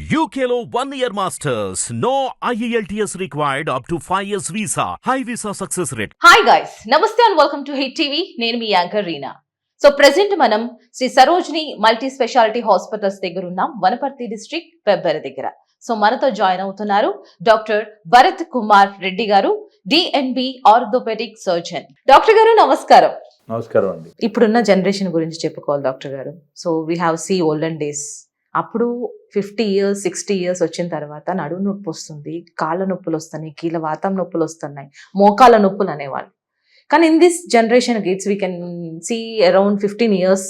UKLO 1 year masters. No IELTS required up to 5 years visa. High visa success rate. Hi guys, నమస్తే and welcome to Hit TV. నేను మీ anchor Reena. So present మనం Shri Sarojini multi speciality hospitals దగ్గర ఉన్నాం, Wanaparthy district Pebbair దగ్గర. So మనతో join అవుతున్నారు doctor Bharat Kumar Reddy గారు, డిఎన్బి ఆర్థోపెడిక్ సర్జన్. డాక్టర్ గారు నమస్కారం. నమస్కారం అండి. ఇప్పుడున్న జనరేషన్ గురించి చెప్పుకోవాలి డాక్టర్ గారు. So we have see olden days. అప్పుడు 50 years 60 years వచ్చిన తర్వాత నడుము నొప్పి వస్తుంది, కాళ్ళ నొప్పులు వస్తున్నాయి, కీళ్ళ వాతం నొప్పులు వస్తున్నాయి, మోకాళ్ళ నొప్పులు అనేవాళ్ళు. కానీ in this generation kids we can see around 15 years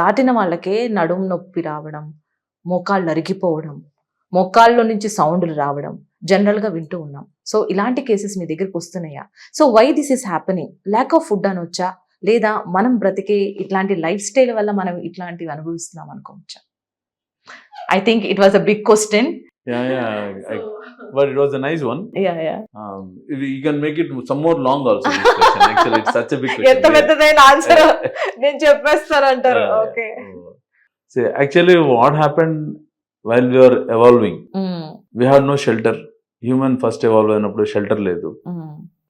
దాటిన వాళ్ళకే నడుము నొప్పి రావడం, మోకాళ్ళు అరిగిపోవడం, మోకాళ్ళలో నుంచి సౌండ్లు రావడం జనరల్గా వింటూ ఉన్నాం. సో ఇలాంటి కేసెస్ మీ దగ్గరికి వస్తున్నాయా? So why this is happening? Lack of food అనొచ్చా, లేదా మనం బ్రతికే ఇట్లాంటి లైఫ్ స్టైల్ వల్ల మనం ఇట్లాంటివి అనుభవిస్తున్నాం అనుకోవచ్చా? I think it was a big question. But it was a nice one. Yeah. You can make it some more long also. This question. Actually, it's such a big question. ఎంత పెద్దదైన answer నేను చెప్పేస్తాను అంటారు. Okay. See, actually, what happened while we were evolving, we had no shelter. Human first evolve అయినప్పుడు shelter లేదు.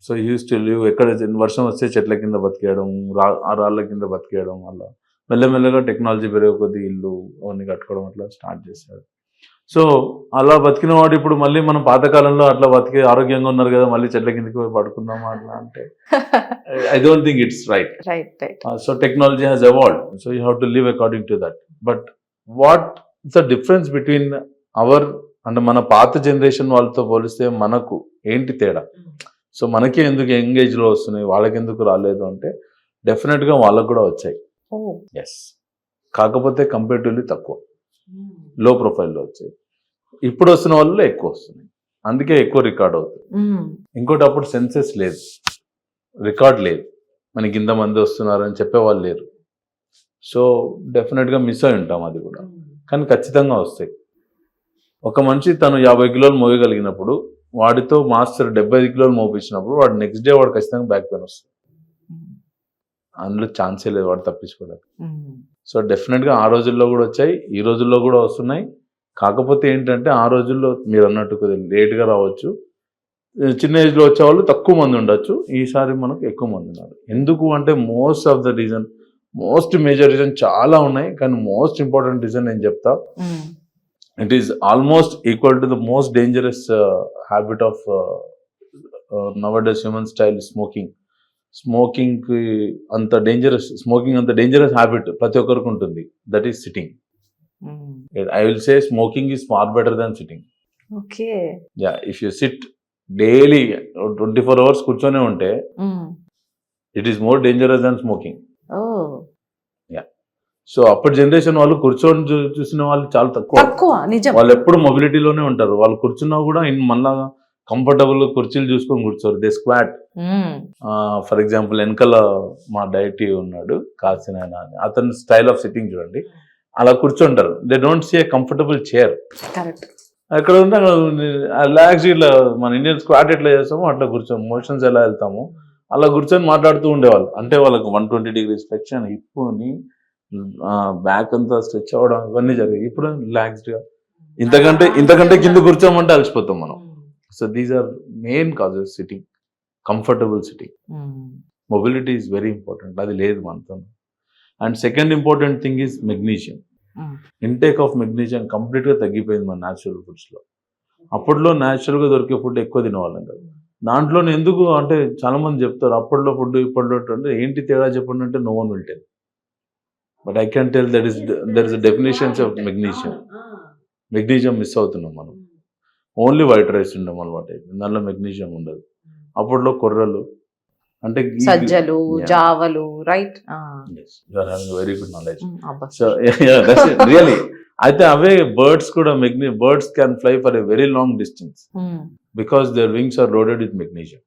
So use to live ఎక్కడ వర్షం వస్తే చెట్ల కింద బతికేయడం, రాళ్ళ కింద బతికేయడం వల్ల మెల్లమెల్లగా టెక్నాలజీ పెరిగే కొద్ది ఇల్లు అవన్నీ కట్టుకోవడం అట్లా స్టార్ట్ చేశాడు. సో అలా బతికిన వాడు ఇప్పుడు మళ్ళీ మనం పాతకాలంలో అట్లా బతికి ఆరోగ్యంగా ఉన్నారు కదా, మళ్ళీ చెట్ల కిందకి పోయి పడుకుందామా అట్లా అంటే I don't think it's right. So technology has evolved, so you have to live according to that. But what is the difference between hour అంటే మన పాత జనరేషన్ వాళ్ళతో పోలిస్తే మనకు ఏంటి తేడా? సో మనకి ఎందుకు యంగ్ ఏజ్లో వస్తున్నాయి, వాళ్ళకి ఎందుకు రాలేదు అంటే డెఫినెట్గా వాళ్ళకు కూడా వచ్చాయి. ఎస్, కాకపోతే కంపేరిటివ్లీ తక్కువ, లో ప్రొఫైల్లో వచ్చాయి. ఇప్పుడు వస్తున్న వాళ్ళు ఎక్కువ వస్తున్నాయి, అందుకే ఎక్కువ రికార్డ్ అవుతుంది. ఇంకోటి అప్పుడు సెన్సెస్ లేదు, రికార్డ్ లేదు, మనకి ఇంతమంది వస్తున్నారు అని చెప్పేవాళ్ళు లేరు. సో డెఫినెట్గా మిస్ అయి ఉంటాం అది కూడా, కానీ ఖచ్చితంగా వస్తాయి. ఒక మనిషి తను 50 kilos మోయగలిగినప్పుడు వాడితో మాస్టర్ 75 kilos మోపించినప్పుడు వాడు నెక్స్ట్ డే వాడు ఖచ్చితంగా బ్యాక్ పెయిన్ వస్తుంది. అందులో ఛాన్సే లేదు వాడు తప్పించుకోవడానికి. సో డెఫినెట్గా ఆ రోజుల్లో కూడా వచ్చాయి, ఈ రోజుల్లో కూడా వస్తున్నాయి. కాకపోతే ఏంటంటే ఆ రోజుల్లో మీరు అన్నట్టు కొద్దిగా లేట్గా రావచ్చు, చిన్న ఏజ్లో వచ్చేవాళ్ళు తక్కువ మంది ఉండొచ్చు. ఈసారి మనకు ఎక్కువ మంది ఉన్నారు. ఎందుకు అంటే most of the reason, most major reason చాలా ఉన్నాయి, కానీ మోస్ట్ ఇంపార్టెంట్ రీజన్ నేను చెప్తా. It is almost equal to the most dangerous habit of nowadays human style, smoking. Smoking అంత డేంజరస్ హ్యాబిట్ ప్రతి ఒక్కరికి ఉంటుంది. That is sitting. I will say smoking is far better than sitting. Okay. Yeah, if you sit daily 24 hours కూర్చొనే ఉంటే it is more dangerous than smoking. Yeah, so అప్పటి generation వాళ్ళు కూర్చొని చూసిన వాళ్ళు చాలా తక్కువ. వాళ్ళు ఎప్పుడు మొబిలిటీలోనే ఉంటారు. వాళ్ళు కూర్చున్నా కూడా మళ్ళా కంఫర్టబుల్ కుర్చీలు చూసుకొని కూర్చోరు, దే స్క్వాట్. ఫర్ ఎగ్జాంపుల్ వెనకాల మా డైటీ ఉన్నాడు కాసిన అని, అతని స్టైల్ ఆఫ్ సిట్టింగ్ చూడండి, అలా కూర్చుంటారు. They don't see a comfortable chair. అక్కడ ఉంటే రిలాక్స్, ఇట్లా మన ఇండియన్ స్క్వాట్ ఎట్లా చేస్తామో అట్లా కూర్చొని, మోషన్స్ ఎలా వెళ్తామో అలా కూర్చొని మాట్లాడుతూ ఉండేవాళ్ళు. అంటే వాళ్ళకి 120 degrees ఫ్లెక్షన్, హిప్ని బ్యాక్ అంతా స్ట్రెచ్ అవ్వడం ఇవన్నీ జరిగాయి. ఇప్పుడు రిలాక్స్డ్గా ఇంతకంటే కింద కూర్చోమంటే అలసిపోతాం మనం. So these are main causes, sitting, comfortable sitting. Mobility is very important. Adi ledhu mantam. And second important thing is magnesium. Intake of magnesium complete ga taggipoyindi మన natural foods లో. అప్పట్లో natural గా దొరికే ఫుడ్ ఎక్కువ తినేవాళ్ళం కదా. దాంట్లో ఎందుకు అంటే చాలా మంది చెప్తారు అప్పట్లో ఫుడ్ ఇప్పట్లో అంటే ఏంటి తేడా చెప్పండి అంటే no one will tell. But I can tell there is a definitions of magnesium. Magnesium miss అవుతున్నాం మనం. ఓన్లీ వైట్ రైస్ ఉండడం అలవాటు అయిపోయింది, దానిలో మెగ్నీషియం ఉండదు. అప్పట్లో కొర్రలు అంటే సజ్జలు, జావలు, right? You are having very good knowledge. So that's really. అయితే అవే బర్డ్స్ కూడా birds can fly for a very long distance because their wings are loaded with magnesium.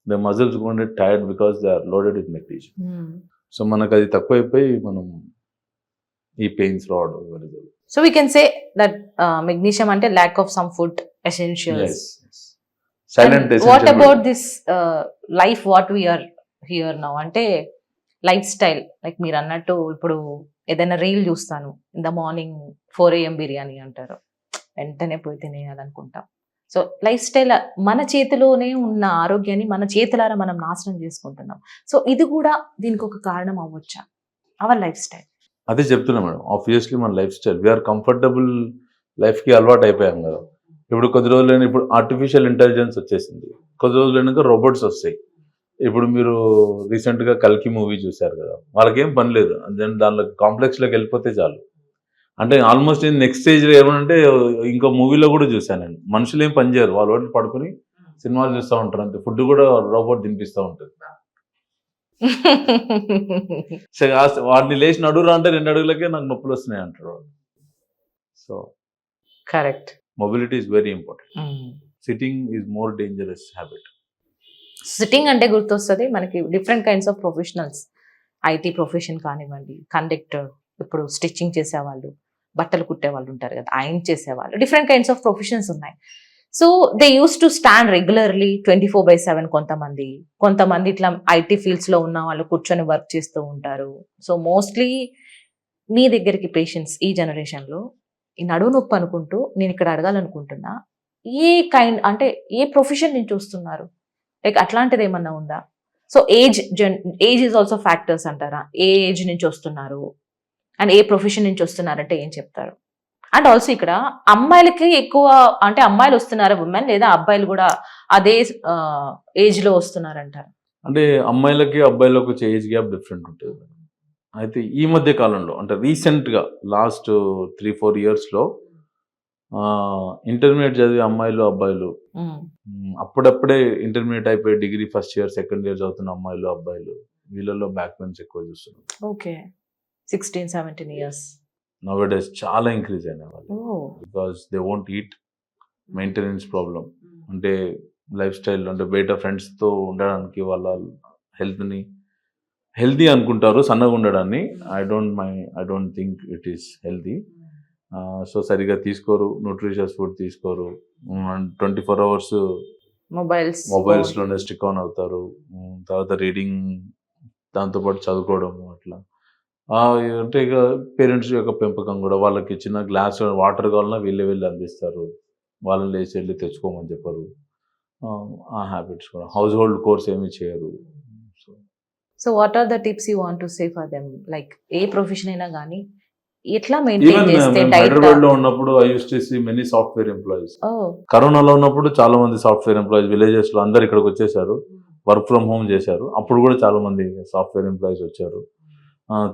The muscles gone get tired because they are loaded with magnesium. So మనకు అది తక్కువైపోయి మనం ఈ pains రావడం. So we can say that magnesium ante lack of some food essentials. Yes. Silent essential. What about this life what we are here now ante lifestyle, like meer annattu ippudu edaina reel chustanu in the morning 4 AM biryani antaru, వెంటనే పోయి తినేయాలనుకుంటాం. So life style మన చేతిలోనే ఉన్న ఆరోగ్యాన్ని మన చేతులారా మనం నాశనం చేసుకుంటున్నాం. సో ఇది కూడా దీనికి ఒక కారణం అవ్వచ్చా? Our life style. అదే చెప్తున్నా మేడం, ఆబ్వియస్లీ మన లైఫ్ స్టైల్, వీఆర్ కంఫర్టబుల్ లైఫ్కి అలవాటు అయిపోయాం కదా. ఇప్పుడు కొద్ది రోజులైనా ఇప్పుడు ఆర్టిఫిషియల్ ఇంటెలిజెన్స్ వచ్చేసింది, కొద్ది రోజులైనాక రోబోట్స్ వస్తాయి. ఇప్పుడు మీరు రీసెంట్గా కల్కి మూవీ చూశారు కదా, వాళ్ళకేం పని లేదు, దానిలో కాంప్లెక్స్లోకి వెళ్ళిపోతే చాలు. అంటే ఆల్మోస్ట్ నేను నెక్స్ట్ స్టేజ్లో ఏమనంటే ఇంకో మూవీలో కూడా చూశాను నేను, మనుషులు ఏం పని చేయరు, వాళ్ళు ఒకటి పడుకుని సినిమాలు చూస్తూ ఉంటారు అంతే, ఫుడ్ కూడా రోబోట్ తినిపిస్తూ ఉంటుంది. వాడిని లేచి నడురా అంటే 2 అడుగులకే నాకు నొప్పులు వస్తున్నాయి అంటారు. So correct. Mobility is very important. Sitting is more dangerous habit. Sitting అంటే గుర్తొస్తుంది మనకి different kinds of professionals. IT profession కానివ్వండి, కండక్టర్, ఇప్పుడు స్టిచ్చింగ్ చేసేవాళ్ళు, బట్టలు కుట్టేవాళ్ళు ఉంటారు కదా, ఐరన్ చేసేవాళ్ళు, డిఫరెంట్ కైండ్స్ ఆఫ్ ప్రొఫెషన్స్ ఉన్నాయి. So they use to stand regularly 24/7. కొంతమంది ఇట్లా ఐటీ ఫీల్డ్స్లో ఉన్న వాళ్ళు కూర్చొని వర్క్ చేస్తూ ఉంటారు. సో మోస్ట్లీ మీ దగ్గరికి పేషెంట్స్ ఈ జనరేషన్లో ఈ నడుము నొప్పి అనుకుంటూ నేను ఇక్కడ అడగాలనుకుంటున్నా, ఏ కైండ్ అంటే ఏ ప్రొఫెషన్ నుంచి వస్తున్నారు, లైక్ అట్లాంటిది ఏమన్నా ఉందా? So age is also factors అంటారా? ఏ ఏజ్ నుంచి వస్తున్నారు అండ్ ఏ ప్రొఫెషన్ నుంచి వస్తున్నారంటే ఏం చెప్తారు? అండ్ ఆల్సో ఇక్కడ అమ్మాయిలకి ఎక్కువ అంటే అమ్మాయిలు వస్తున్నారా ఉమెన్, లేదా అబ్బాయిలు కూడా అదే ఏజ్ లో వస్తున్నారంటారు? అంటే అమ్మాయిలకి అబ్బాయిలకు వచ్చే ఏజ్ గ్యాప్ డిఫరెంట్ ఉంటుంది. అయితే ఈ మధ్య కాలంలో అంటే రీసెంట్గా లాస్ట్ 3-4 ఇయర్స్లో ఇంటర్మీడియట్ చదివే అమ్మాయిలు అబ్బాయిలు, అప్పుడప్పుడే ఇంటర్మీడియట్ అయిపోయి degree first year second year చదువుతున్న అమ్మాయిలు అబ్బాయిలు, వీళ్ళలో బ్యాక్ పెయిన్స్ ఎక్కువ చూస్తున్నాం. ఓకే, 16-17 ఇయర్స్ నౌడేస్ చాలా ఇంక్రీజ్ అయినాయి వాళ్ళు, because they won't eat, maintenance problem, అంటే లైఫ్ స్టైల్ అంటే బయట ఫ్రెండ్స్తో ఉండడానికి వాళ్ళ హెల్తీ అనుకుంటారు సన్నగా ఉండడాన్ని. I don't think it is healthy. So సరిగా తీసుకోరు, న్యూట్రిషియస్ ఫుడ్ తీసుకోరు, 24 hours మొబైల్స్లోనే స్టిక్ ఆన్ అవుతారు. తర్వాత రీడింగ్, దాంతోపాటు చదువుకోవడము, అట్లా అంటే ఇక పేరెంట్స్ యొక్క పెంపకం కూడా, వాళ్ళకి చిన్న గ్లాస్ వాటర్ కావాలన్నా వెళ్ళి అందిస్తారు, వాళ్ళని లేచి వెళ్ళి తెచ్చుకోమని చెప్పరు. ఆ హ్యాబిట్స్ కూడా, హౌస్ హోల్డ్ కోర్స్ ఏమి చేయరు. So what are the tips you want to say for them? Like a profession అయినా కానీ ఎట్లా మెయింటైన్ చేస్తే? హైదరాబాద్ లో ఉన్నప్పుడు I use to see many software employees. కరోనాలో ఉన్నప్పుడు చాలా మంది సాఫ్ట్వేర్ ఎంప్లాయీస్ విలేజెస్ లో అందరు ఇక్కడికి వచ్చేసారు, వర్క్ ఫ్రమ్ హోమ్ చేశారు. అప్పుడు కూడా చాలా మంది సాఫ్ట్వేర్ ఎంప్లాయీస్ వచ్చారు.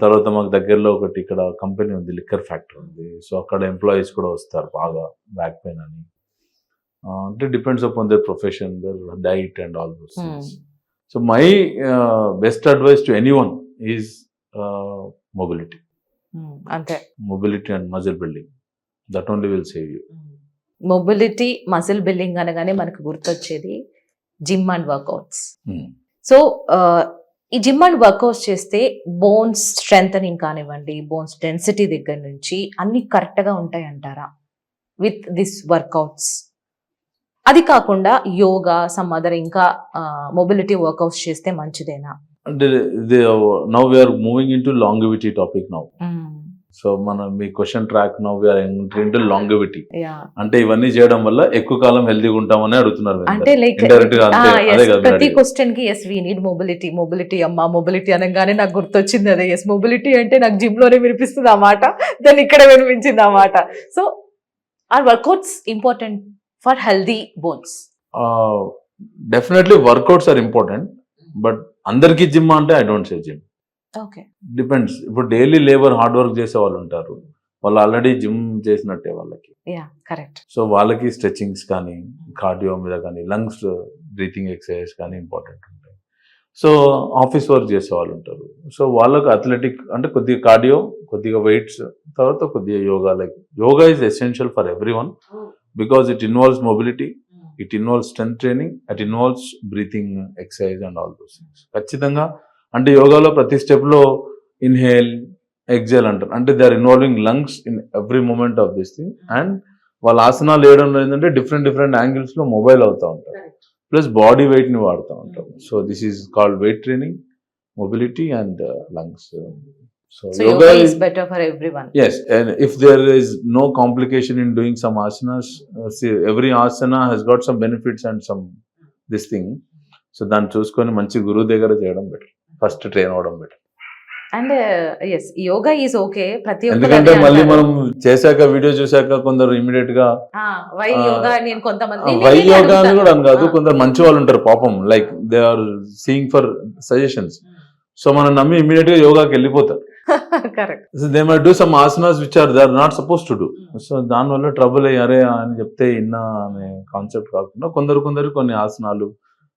తర్వాత మాకు దగ్గరలో ఒకటి ఇక్కడ కంపెనీ ఉంది, లిక్కర్ ఫ్యాక్టరీ ఉంది. సో అక్కడ ఎంప్లాయీస్ కూడా వస్తారు బాగా బ్యాక్ పెయిన్ అని. అంటే depends upon their profession, their diet and all those things. So my best advice to anyone is mobility. అంతే, mobility and muscle building, that only will save you. Mobility, muscle building అనగానే మనకు గుర్తొచ్చేది gym and workouts. So ఈ gym and workouts చేస్తే bones strengthening కానివ్వండి, bones density దగ్గర నుంచి అన్ని కరెక్ట్గా ఉంటాయి అంటారా విత్ దిస్ వర్కౌట్స్? అది కాకుండా యోగా, సమ్ అదర్ ఇంకా మొబిలిటీ వర్కౌట్స్ చేస్తే మంచిదేనా? అంటే now we're moving in to longevity topic now. So మీ question track now we're into longevity. అంటే ఇవన్నీ చేయడం వల్ల ఎక్కువ కాలం హెల్తీగా ఉంటామని అడుగుతున్నారు. అంటే లైక్ ప్రతి క్వశ్చన్ కి yes we need mobility, mobility అమ్మా మొబిలిటీ అనగానే నాకు గుర్తొచ్చింది అదే. ఎస్ మొబిలిటీ అంటే నాకు జిమ్ లోనే వినిపిస్తుంది అన్నమాట, దాన్ని ఇక్కడ వినిపించింది అన్నమాట. So are workouts important for healthy bones? Definitely workouts are important, but అందరికీ జిమ్ అంటే I don't say gym. Okay, depends. ఇప్పుడు డైలీ లేబర్ హార్డ్ వర్క్ చేసే వాళ్ళు ఉంటారు, వాళ్ళు ఆల్రెడీ జిమ్ చేసినట్టే వాళ్ళకి. కరెక్ట్. సో వాళ్ళకి స్ట్రెచింగ్స్ కానీ, కార్డియో మీద కానీ, లంగ్స్ బ్రీతింగ్ ఎక్సర్సైజ్ కానీ ఇంపార్టెంట్ ఉంటాయి. సో ఆఫీస్ వర్క్ చేసే వాళ్ళు ఉంటారు, సో వాళ్ళకు అథ్లెటిక్ అంటే కొద్దిగా కార్డియో, కొద్దిగా వెయిట్స్, తర్వాత కొద్దిగా yoga. Like yoga is essential for everyone because it involves mobility, it involves strength training, it involves breathing exercise and all those things. ఖచ్చితంగా అంటే యోగాలో ప్రతి స్టెప్లో ఇన్హేల్ ఎక్జేల్ అంటారు, అంటే they are involving lungs in every movement of this thing. And వాళ్ళ ఆసనాలు వేయడంలో ఏంటంటే డిఫరెంట్ యాంగిల్స్లో మొబైల్ అవుతూ ఉంటారు, ప్లస్ బాడీ వెయిట్ని వాడుతూ ఉంటారు. So this is called weight training, mobility and lungs. So yoga is better for everyone. Yes, and if there is no complication in doing some asanas, see, every asana has got some benefits and some this thing. So దాన్ని చూసుకొని మంచి గురువు దగ్గర చేయడం better, first train అవడం better. And yes yoga is okay, ప్రతి ఎందుకంటే మళ్ళీ మనం చేశాక వీడియో చూశాక కొందరు ఇమీడియట్ గా వై యోగా నేను కొంతమంది వై యోగా అని కూడా అని కాదు, కొందరు మంచి వాళ్ళు ఉంటారు పాపం, like they are seeing for suggestions. So మనం నమ్మి ఇమీడియట్ గా యోగాకి వెళ్ళిపోతారు. Correct. They might do some asanas which are they are not suppose to do. So దానివల్ల ట్రబుల్ అయ్యారే అని చెప్తే ఇన్నా అనే కాన్సెప్ట్ కాకుండా కొందరు కొన్ని ఆసనాలు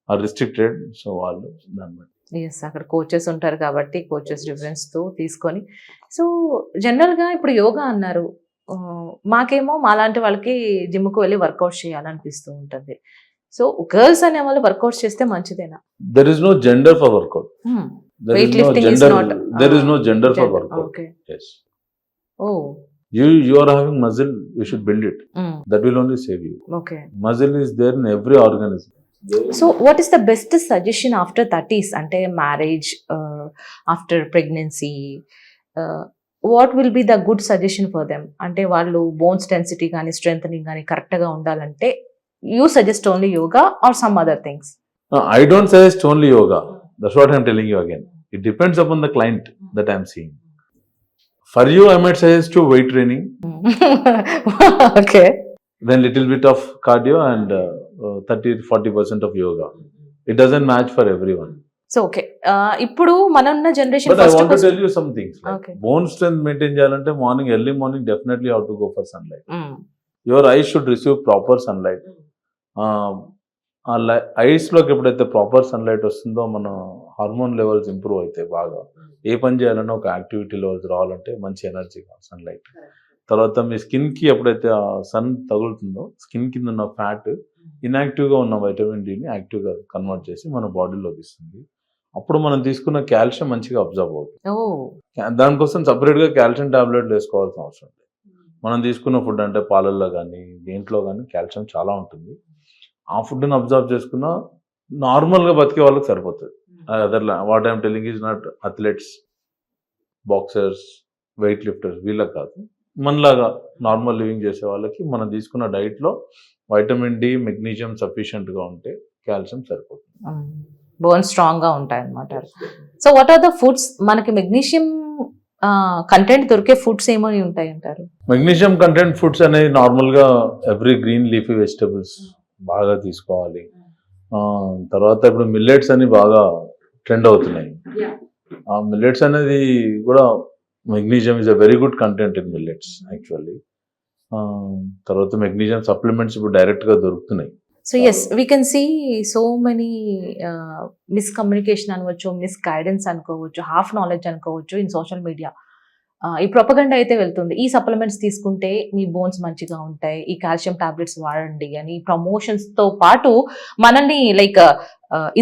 ఆర్ రిస్ట్రిక్టెడ్. సో వాళ్ళు దాన్ని బట్టి ఎస్, అక్కడ కోచెస్ ఉంటారు కాబట్టి కోచెస్ రిఫరెన్స్ తో తీసుకొని. సో జనరల్ గా ఇప్పుడు యోగా అన్నారు, మాకేమో మాలాంటి వాళ్ళకి జిమ్ కు వెళ్ళి వర్కౌట్ చేయాలనిపిస్తూ ఉంటుంది. సో గర్ల్స్ అనే వాళ్ళు వర్కౌట్ చేస్తే మంచిదేనా? There is no gender for workout. Weightlifting is not. There is no gender for workout. Okay. Yes. Oh. You are having muscle, you should build it. That will only save you. Okay. Muscle is there in every organism. So what is the best suggestion after 30s, ante marriage, after pregnancy, what will be the good suggestion for them? Ante vallu bones density gaani strengthening gaani correct ga undalante you suggest only yoga or some other things? No, I don't suggest only yoga. That's what I'm telling you again. It depends upon the client that I'm seeing. For you, I might suggest to weight training. Okay. Then little bit of cardio and 30-40% of yoga. It doesn't match for everyone. So okay. Ippudu manunna generation. But I want to tell you some things. Like okay. Bone strength maintain cheyalante early morning definitely you have to go for sunlight. Your eyes should receive proper sunlight. ఆ ఐస్లోకి ఎప్పుడైతే proper sunlight వస్తుందో మన hormone levels improve అవుతాయి బాగా. ఏ పని చేయాలన్నా ఒక activity levels రావాలంటే మంచి ఎనర్జీ సన్లైట్. తర్వాత మీ స్కిన్కి ఎప్పుడైతే ఆ సన్ తగులుతుందో స్కిన్ కింద ఉన్న ఫ్యాట్ ఇన్యాక్టివ్గా ఉన్న వైటమిన్ డిని యాక్టివ్గా కన్వర్ట్ చేసి మన బాడీలోకి ఇస్తుంది. అప్పుడు మనం తీసుకున్న కాల్షియం మంచిగా అబ్జర్వ్ అవుతుంది. దానికోసం సపరేట్గా కాల్షియం టాబ్లెట్లు వేసుకోవాల్సిన అవసరం లేదు. మనం తీసుకున్న ఫుడ్ అంటే పాలల్లో కానీ దేంట్లో కానీ కాల్షియం చాలా ఉంటుంది. ఆ ఫుడ్ని అబ్జర్వ్ చేసుకున్న నార్మల్గా బతికే వాళ్ళకి సరిపోతుంది. Other what I'm telling is not athletes, boxers, wait lifters వీళ్ళకి కాదు, మనలాగా నార్మల్ లివింగ్ చేసే వాళ్ళకి మనం తీసుకున్న డైట్లో వైటమిన్ డి, మెగ్నీషియం సఫిషియెంట్గా ఉంటే కాల్షియం సరిపోతుంది. బోన్స్ స్ట్రాంగ్ గా ఉంటాయి అన్నమాట. So what are the foods మనకి మెగ్నీషియం కంటెంట్ దొరికే ఫుడ్స్ ఏమని ఉంటాయి అంటారు? మెగ్నీషియం కంటెంట్ ఫుడ్స్ అనేవి నార్మల్గా ఎవ్రీ గ్రీన్ లీఫీ వెజిటబుల్స్ బాగా తీసుకోవాలి. తర్వాత ఇప్పుడు మిల్లెట్స్ అని బాగా ట్రెండ్ అవుతున్నాయి. ఆ మిల్లెట్స్ అనేది కూడా magnesium is a very good content in millets actually. తర్వాత మెగ్నీషియం సప్లిమెంట్స్ ఇప్పుడు డైరెక్ట్గా దొరుకుతున్నాయి. So yes, we can see so many miscommunication అనవచ్చు, మిస్ గైడెన్స్ అనుకోవచ్చు, హాఫ్ నాలెడ్జ్ అనుకోవచ్చు ఇన్ సోషల్ మీడియా. ఈ ప్రొపగండా అయితే వెళ్తుంది, ఈ సప్లిమెంట్స్ తీసుకుంటే మీ బోన్స్ మంచిగా ఉంటాయి, ఈ కాల్షియం టాబ్లెట్స్ వాడండి అని ప్రమోషన్స్ తో పాటు మనల్ని లైక్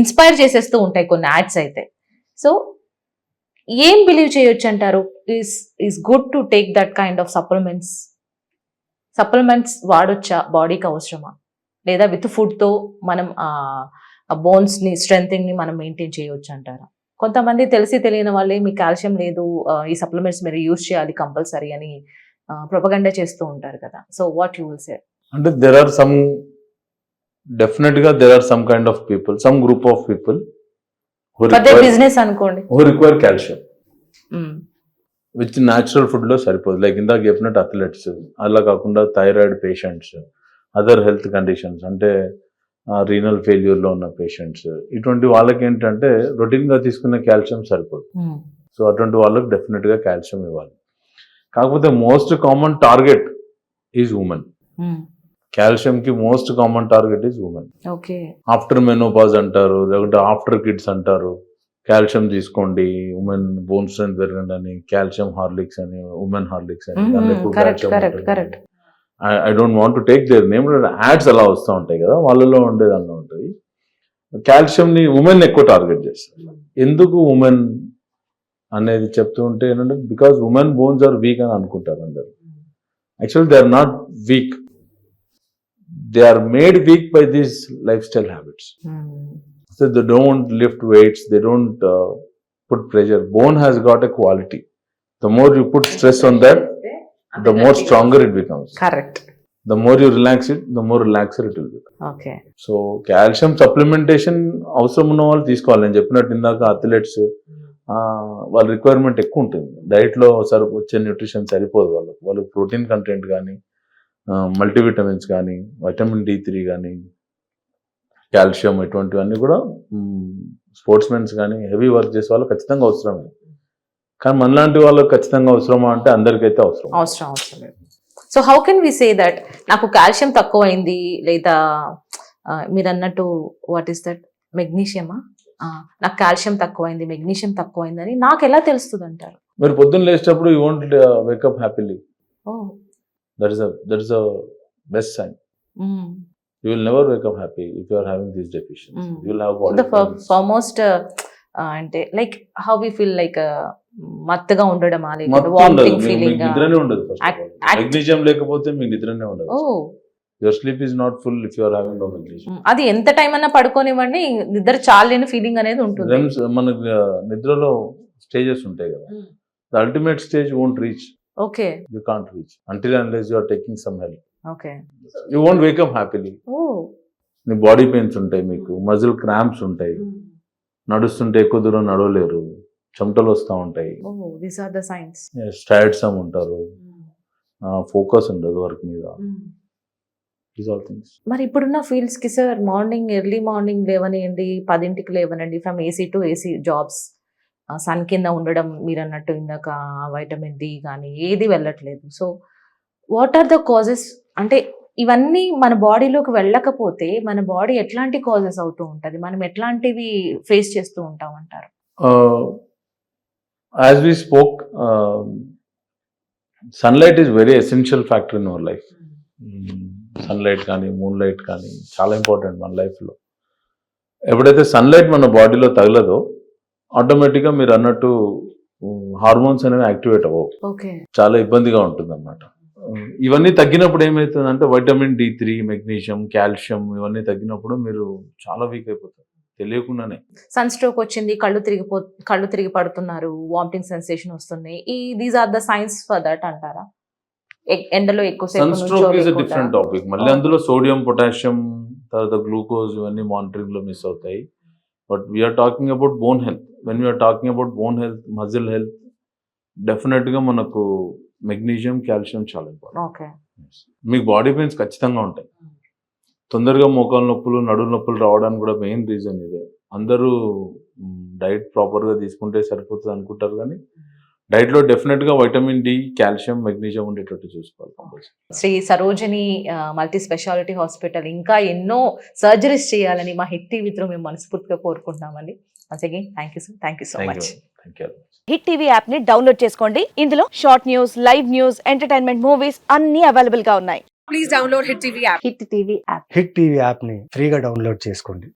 ఇన్స్పైర్ చేసేస్తూ ఉంటాయి కొన్ని యాడ్స్ అయితే. సో ఏం బిలీవ్ చేయొచ్చు అంటారు? Is good to take that kind of supplements వాడొచ్చా? బాడీకి అవసరమా? లేదా విత్ ఫుడ్తో మనం బోన్స్ని స్ట్రెంగ్త్ని మనం మెయింటైన్ చేయొచ్చు అంటారా? కొంతమంది తెలిసి తెలియని వాళ్ళే మీ కాల్షియం లేదు, ఈ సప్లిమెంట్స్ మీరు యూజ్ చేయాలి కంపల్సరీ అని ప్రొపగండా చేస్తూ ఉంటారు కదా. So what you will say? అంటే definitely there are some kind of people, some group of people business అనుకోండి who require calcium, which natural food లో సరిపోదు. లైక్ ఇందాక చెప్పినట్టు అథ్లెట్స్, అలా కాకుండా thyroid patients, other health conditions అంటే రీనల్ ఫెయిల్యూర్లో ఉన్న పేషెంట్స్, ఇటువంటి వాళ్ళకి ఏంటంటే రొటీన్గా తీసుకునే కాల్షియం సరిపోదు. సో అటువంటి వాళ్ళకి డెఫినెట్గా కాల్షియం ఇవ్వాలి. కాకపోతే most common target is women. కాల్షియంకి most common target is women. After menopause అంటారు, లేకుంటే ఆఫ్టర్ కిడ్స్ అంటారు, కాల్షియం తీసుకోండి ఉమెన్ బోన్ స్ట్రెంత్ పెరగండి అని, కాల్షియం హార్లిక్స్ అని, ఉమెన్ హార్లిక్స్ అని. I don't want to take their name, ads అలా వస్తూ ఉంటాయి కదా, వాళ్ళలో ఉండేదాన్ని ఉంటుంది. కాల్షియంని ఉమెన్ ఎక్కువ టార్గెట్ చేస్తారు. ఎందుకు ఉమెన్ అనేది చెప్తూ ఉంటే ఏంటంటే because women bones are weak అని అనుకుంటారు అందరు. Actually they are not weak, they are made weak by these lifestyle habits. So they don't lift weights, they don't put pressure. Bone has got a quality. The more you put stress on that, the more stronger it becomes. Correct. The more you relax it, the more relaxer it will become. Okay. So calcium supplementation అవసరం ఉన్న వాళ్ళు తీసుకోవాలి. నేను చెప్పినట్టు ఇందాక athletes వాళ్ళ requirement ఎక్కువ ఉంటుంది. డైట్లో వచ్చే న్యూట్రిషన్ సరిపోదు వాళ్ళకి ప్రోటీన్ కంటెంట్ కానీ, మల్టీవిటమిన్స్ కానీ, వైటమిన్ D3 కానీ, కాల్షియం ఇటువంటివన్నీ కూడా స్పోర్ట్స్ మెన్స్ కానీ హెవీ వర్క్ చేసే వాళ్ళు ఖచ్చితంగా అవసరమే. కానీ మనలాంటి వాళ్ళకి ఖచ్చితంగా అవసరమా అంటే అందరికైతే అవసరం. అవసరం లేదు. So how can we say that నాకు కాల్షియం తక్కువైంది, లేదా మీరు అన్నట్టు వాట్ ఈస్ దట్ మెగ్నీషియమా, నాకు కాల్షియం తక్కువైంది, మెగ్నీషియం తక్కువైంది అని నాకు ఎలా తెలుస్తుంది అంటారు? మీరు పొద్దున్న లేచేటప్పుడు you want wake up happily. That is the best sign. You will never wake up happy if you are having these deficiencies. You will have body pains. Foremost అంటే like how we feel like మత్తుగా ఉండడమా, లేక vomiting feeling? నిద్రనే ఉండదు. Magnesium లేకపోతే మీకు నిద్రనే ఉండదు. Your sleep is not full if you are having no magnesium. అది ఎంత టైం అన్నా పడుకోనివ్వండి, నిద్ర చాలేని ఫీలింగ్ అనేది ఉంటుంది. మనకు నిద్రలో స్టేజెస్ ఉంటాయి కదా, the ultimate stage won't reach. Okay. You can't reach until unless you are taking some help. Okay. You won't wake up happily. Me body pains ఉంటాయి, మీకు మజిల్ క్రాంప్స్ ఉంటాయి, నడుస్తుంటే ఎక్కువ దూరం నడవలేరు, చెమటలు వస్తూ ఉంటాయి, these are the signs. టైర్డ్సమ్ ఉంటారు, ఫోకస్ ఉండదు వర్క్ మీద. These all things. మరి ఇప్పుడున్న ఫీల్డ్స్ కి సార్ మార్నింగ్ ఎర్లీ మార్నింగ్ లేవనియండి, 10కి లేవనండి, from AC to AC jobs, sun కింద ఉండడం, మీరు అన్నట్టు ఇందాక వైటమిన్ D కానీ ఏది వెళ్ళట్లేదు. So what are the causes? అంటే ఇవన్నీ మన బాడీలోకి వెళ్ళకపోతే మన బాడీ ఎట్లాంటి కాజెస్ అవుతూ ఉంటుంది, మనం ఎట్లాంటివి ఫేస్ చేస్తూ ఉంటాం అంటారు? As we spoke, sunlight is very essential factor in our life. Sunlight కానీ మూన్ లైట్ కానీ చాలా ఇంపార్టెంట్ మన లైఫ్లో. ఎప్పుడైతే సన్లైట్ మన బాడీలో తగలదో ఆటోమేటిక్గా మీరు అన్నట్టు హార్మోన్స్ అనేవి యాక్టివేట్ అవ్వవు, చాలా ఇబ్బందిగా ఉంటుంది అన్నమాట. ఇవన్నీ తగ్గినప్పుడు ఏమవుతుందంటే వైటమిన్ D3, మెగ్నీషియం, కాల్షియం ఇవన్నీ తగ్గినప్పుడు మీరు చాలా వీక్ అయిపోతారు తెలియకుండానే. సన్ స్ట్రోక్ వచ్చింది, కళ్ళు తిరిగి పడుతున్నారు, వామిటింగ్ సెన్సేషన్ వస్తున్నాయి, these are the signs for that అంటారా? ఎండలో ఎక్కువ sunstroke is a different topic. మళ్ళీ అందులో సోడియం, పొటాషియం, తర్వాత గ్లూకోజ్ ఇవన్నీ మానిటరింగ్ లో మిస్ అవుతాయి. But we're talking about bone health. When we're talking about bone health, muscle health, definite గా మనకు మెగ్నీషియం, కాల్షియం చాలా ఇంపార్టెంట్. మీకు బాడీ పెయిన్స్ ఖచ్చితంగా ఉంటాయి. తొందరగా మోకాలు నొప్పులు, నడుము నొప్పులు రావడానికి కూడా మెయిన్ రీజన్ ఇదే. అందరూ డైట్ ప్రాపర్గా తీసుకుంటే సరిపోతుంది అనుకుంటారు, కానీ డైట్లో డెఫినెట్గా వైటమిన్ D, కాల్షియం, మెగ్నీషియం ఉండేటట్టు చూసుకోవాలి. Shri Sarojini multi speciality hospital ఇంకా ఎన్నో సర్జరీస్ చేయాలని మా హిట్ టీవీతో మేము మనస్ఫూర్తిగా కోరుకుంటున్నామండి. Once again, thank you, sir. Thank you so much. Thank you. Hit TV app ని డౌన్లోడ్ చేసుకోండి. ఇందులో short news, live news, entertainment movies అన్ని అవైలబుల్ గా ఉన్నాయి. Please download Hit TV app. Hit TV app hit TV యాప్ని ఫ్రీగా download చేసుకోండి.